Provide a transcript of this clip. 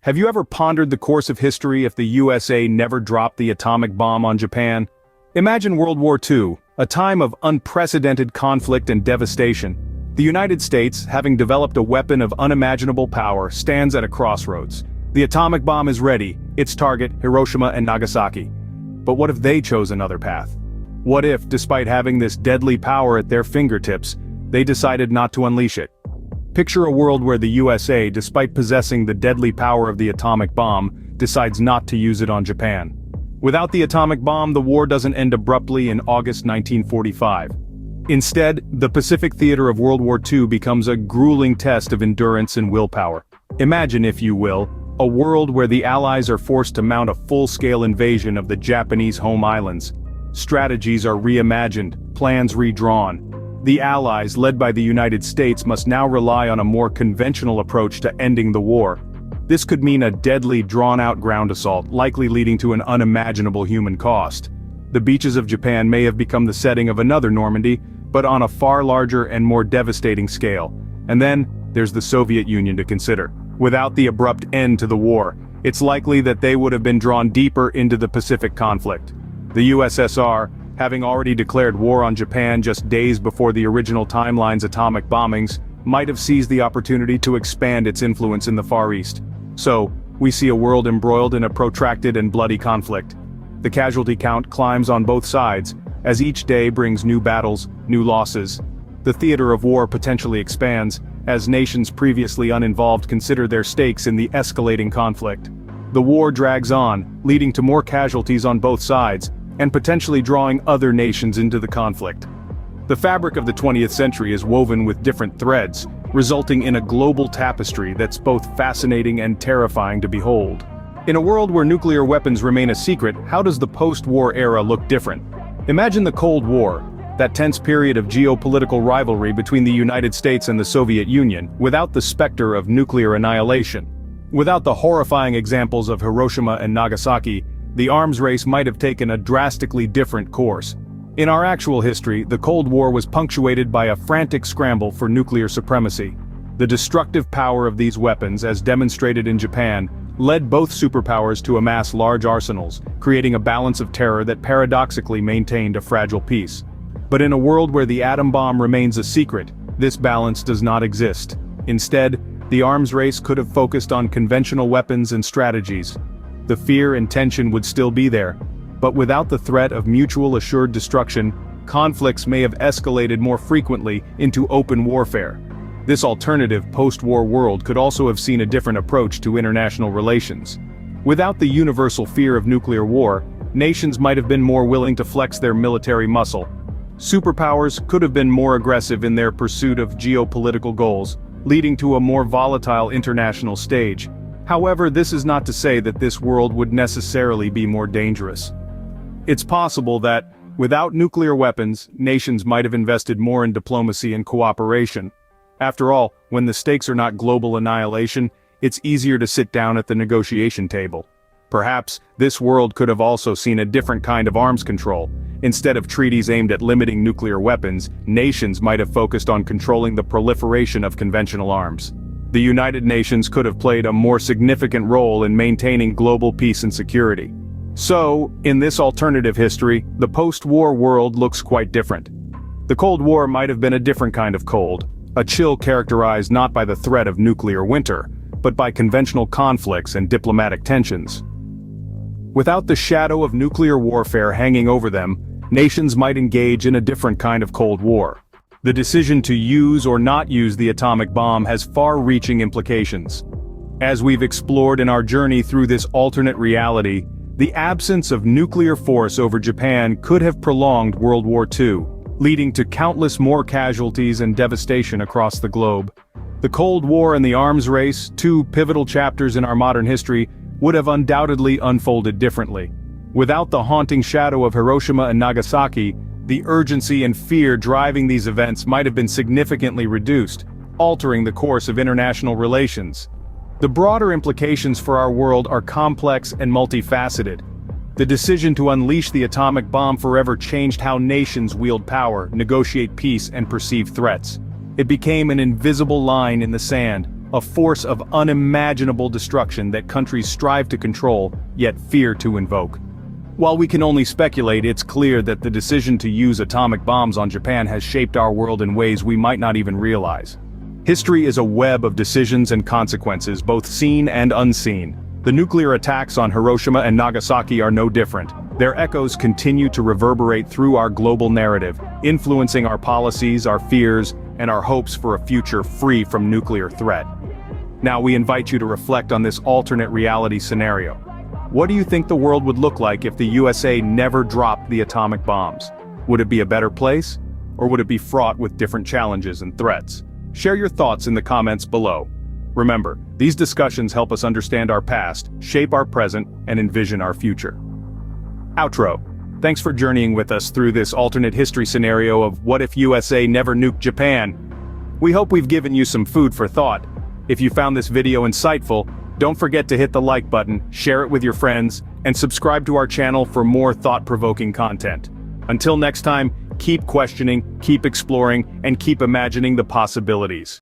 Have you ever pondered the course of history if the USA never dropped the atomic bomb on Japan? Imagine World War II, a time of unprecedented conflict and devastation. The United States, having developed a weapon of unimaginable power, stands at a crossroads. The atomic bomb is ready, its target, Hiroshima and Nagasaki. But what if they chose another path? What if, despite having this deadly power at their fingertips, they decided not to unleash it? Picture a world where the USA, despite possessing the deadly power of the atomic bomb, decides not to use it on Japan. Without the atomic bomb, the war doesn't end abruptly in August 1945. Instead, the Pacific theater of World War II becomes a grueling test of endurance and willpower. Imagine, if you will, a world where the Allies are forced to mount a full-scale invasion of the Japanese home islands. Strategies are reimagined, plans redrawn. The Allies, led by the United States, must now rely on a more conventional approach to ending the war. This could mean a deadly, drawn-out ground assault, likely leading to an unimaginable human cost. The beaches of Japan may have become the setting of another Normandy, but on a far larger and more devastating scale. And then, there's the Soviet Union to consider. Without the abrupt end to the war, it's likely that they would have been drawn deeper into the Pacific conflict. The USSR, having already declared war on Japan just days before the original timeline's atomic bombings, might have seized the opportunity to expand its influence in the Far East. So, we see a world embroiled in a protracted and bloody conflict. The casualty count climbs on both sides, as each day brings new battles, new losses. The theater of war potentially expands, as nations previously uninvolved consider their stakes in the escalating conflict. The war drags on, leading to more casualties on both sides, and potentially drawing other nations into the conflict. The fabric of the 20th century is woven with different threads, resulting in a global tapestry that's both fascinating and terrifying to behold. In a world where nuclear weapons remain a secret, how does the post-war era look different? Imagine the Cold War, that tense period of geopolitical rivalry between the United States and the Soviet Union, without the specter of nuclear annihilation. Without the horrifying examples of Hiroshima and Nagasaki, the arms race might have taken a drastically different course. In our actual history, the Cold War was punctuated by a frantic scramble for nuclear supremacy. The destructive power of these weapons, as demonstrated in Japan, led both superpowers to amass large arsenals, creating a balance of terror that paradoxically maintained a fragile peace. But in a world where the atom bomb remains a secret, this balance does not exist. Instead, the arms race could have focused on conventional weapons and strategies. The fear and tension would still be there, but without the threat of mutual assured destruction, conflicts may have escalated more frequently into open warfare. This alternative post-war world could also have seen a different approach to international relations. Without the universal fear of nuclear war, nations might have been more willing to flex their military muscle. Superpowers could have been more aggressive in their pursuit of geopolitical goals, leading to a more volatile international stage. However, this is not to say that this world would necessarily be more dangerous. It's possible that, without nuclear weapons, nations might have invested more in diplomacy and cooperation. After all, when the stakes are not global annihilation, it's easier to sit down at the negotiation table. Perhaps, this world could have also seen a different kind of arms control. Instead of treaties aimed at limiting nuclear weapons, nations might have focused on controlling the proliferation of conventional arms. The United Nations could have played a more significant role in maintaining global peace and security. So, in this alternative history, the post-war world looks quite different. The Cold War might have been a different kind of cold, a chill characterized not by the threat of nuclear winter, but by conventional conflicts and diplomatic tensions. Without the shadow of nuclear warfare hanging over them, nations might engage in a different kind of Cold War. The decision to use or not use the atomic bomb has far-reaching implications. As we've explored in our journey through this alternate reality, the absence of nuclear force over Japan could have prolonged World War II, leading to countless more casualties and devastation across the globe. The Cold War and the arms race, two pivotal chapters in our modern history, would have undoubtedly unfolded differently. Without the haunting shadow of Hiroshima and Nagasaki, the urgency and fear driving these events might have been significantly reduced, altering the course of international relations. The broader implications for our world are complex and multifaceted. The decision to unleash the atomic bomb forever changed how nations wield power, negotiate peace, and perceive threats. It became an invisible line in the sand, a force of unimaginable destruction that countries strive to control, yet fear to invoke. While we can only speculate, it's clear that the decision to use atomic bombs on Japan has shaped our world in ways we might not even realize. History is a web of decisions and consequences, both seen and unseen. The nuclear attacks on Hiroshima and Nagasaki are no different. Their echoes continue to reverberate through our global narrative, influencing our policies, our fears, and our hopes for a future free from nuclear threat. Now we invite you to reflect on this alternate reality scenario. What do you think the world would look like if the USA never dropped the atomic bombs? Would it be a better place? Or would it be fraught with different challenges and threats? Share your thoughts in the comments below. Remember, these discussions help us understand our past, shape our present, and envision our future. Outro. Thanks for journeying with us through this alternate history scenario of what if USA never nuked Japan. We hope we've given you some food for thought. If you found this video insightful, don't forget to hit the like button, share it with your friends, and subscribe to our channel for more thought-provoking content. Until next time, keep questioning, keep exploring, and keep imagining the possibilities.